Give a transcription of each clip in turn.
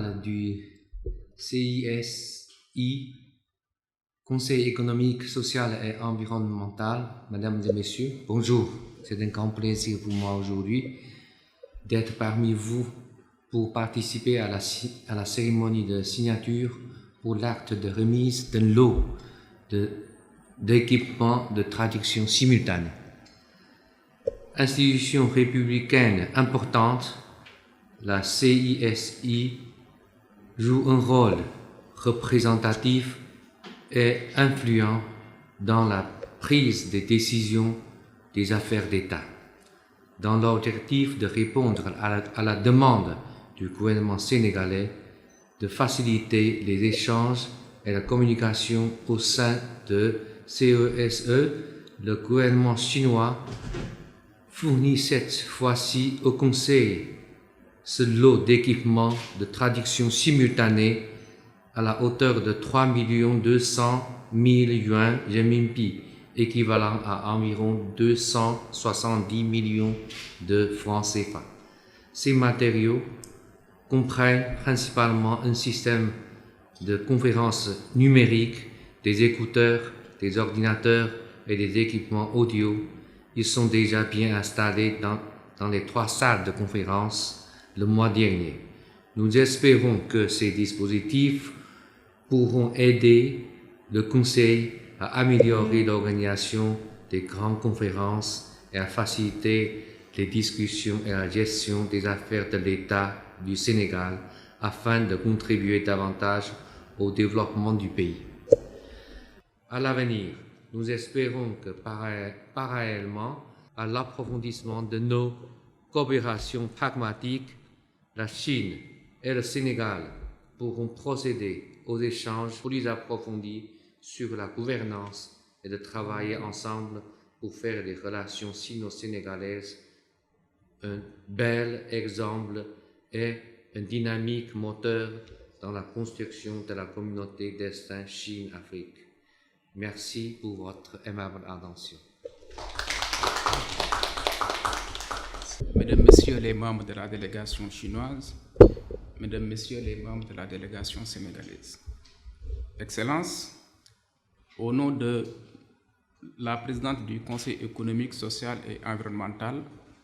général du CISI, Conseil économique, social et environnemental, Mesdames et Messieurs, bonjour. C'est un grand plaisir pour moi aujourd'hui d'être parmi vous pour participer à la cérémonie de signature pour l'acte de remise d'un lot d'équipements de traduction simultanée. Institution républicaine importante, la CISI joue un rôle représentatif et influent dans la prise des décisions des affaires d'État, dans l'objectif de répondre à la demande du gouvernement sénégalais de faciliter les échanges et la communication au sein de CESE. Le gouvernement chinois fournit cette fois-ci au Conseil ce lot d'équipements de traduction simultanée à la hauteur de 3 200 000 yuan renminbi, équivalent à environ 270 millions de francs CFA. Ces matériaux comprennent principalement un système de conférences numériques, des écouteurs, des ordinateurs et des équipements audio. Ils sont déjà bien installés dans les 3 salles de conférence le mois dernier. Nous espérons que ces dispositifs pourront aider le Conseil à améliorer l'organisation des grandes conférences et à faciliter les discussions et la gestion des affaires de l'État du Sénégal afin de contribuer davantage au développement du pays. À l'avenir, nous espérons que parallèlement à l'approfondissement de nos coopérations pragmatiques, la Chine et le Sénégal pourront procéder aux échanges plus approfondis sur la gouvernance et de travailler ensemble pour faire des relations sino-sénégalaises un bel exemple et un dynamique moteur dans la construction de la communauté destin Chine-Afrique. Merci pour votre aimable attention. Mesdames, Messieurs les membres de la délégation chinoise, Mesdames, Messieurs les membres de la délégation sénégalaise, Excellences, au nom de la présidente du Conseil économique, social et environnemental,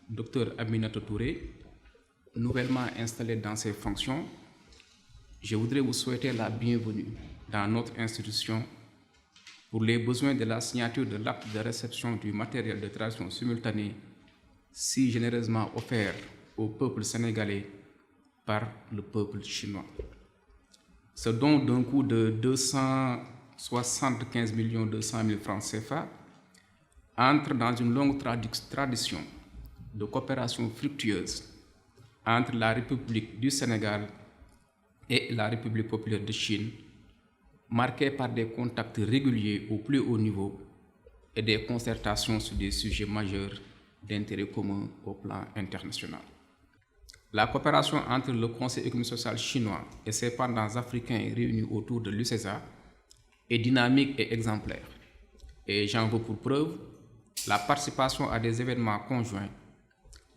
Dr Aminata Touré, nouvellement installée dans ses fonctions, je voudrais vous souhaiter la bienvenue dans notre institution pour les besoins de la signature de l'acte de réception du matériel de traduction simultanée si généreusement offert au peuple sénégalais par le peuple chinois. Ce don d'un coût de 275 200 000 francs CFA entre dans une longue tradition de coopération fructueuse entre la République du Sénégal et la République populaire de Chine, marquée par des contacts réguliers au plus haut niveau et des concertations sur des sujets majeurs d'intérêt commun au plan international. La coopération entre le Conseil économique social chinois et ses pendants africains réunis autour de l'UCESA est dynamique et exemplaire. Et j'en veux pour preuve la participation à des événements conjoints,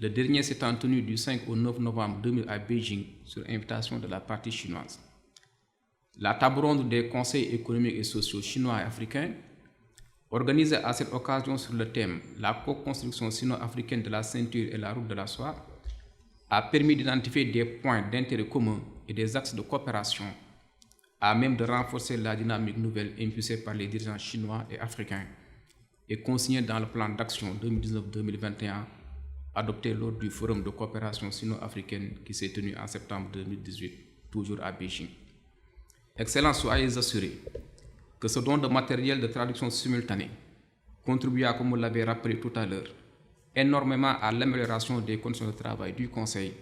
le dernier s'étant tenu du 5 au 9 novembre 2000 à Beijing sur invitation de la partie chinoise. La table ronde des conseils économiques et sociaux chinois et africains, organisée à cette occasion sur le thème « La co-construction sino-africaine de la ceinture et la route de la soie », a permis d'identifier des points d'intérêt commun et des axes de coopération à même de renforcer la dynamique nouvelle impulsée par les dirigeants chinois et africains et consignée dans le plan d'action 2019-2021 adopté lors du Forum de coopération sino-africaine qui s'est tenu en septembre 2018, toujours à Beijing. Excellences, soyez assurés que ce don de matériel de traduction simultanée contribua, comme vous l'avez rappelé tout à l'heure, énormément à l'amélioration des conditions de travail du Conseil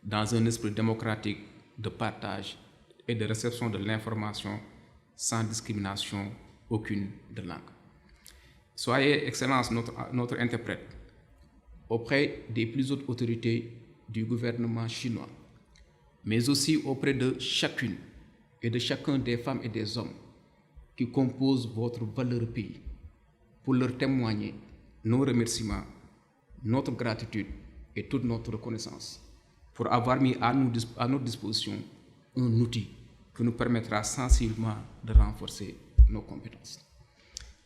dans un esprit démocratique de partage et de réception de l'information sans discrimination aucune de langue. Soyez, Excellences, notre interprète auprès des plus hautes autorités du gouvernement chinois, mais aussi auprès de chacune et de chacun des femmes et des hommes qui composent votre valeureux pays pour leur témoigner nos remerciements, notre gratitude et toute notre reconnaissance pour avoir mis à notre disposition un outil qui nous permettra sensiblement de renforcer nos compétences.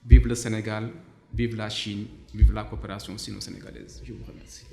Vive le Sénégal, vive la Chine, vive la coopération sino-sénégalaise. Je vous remercie.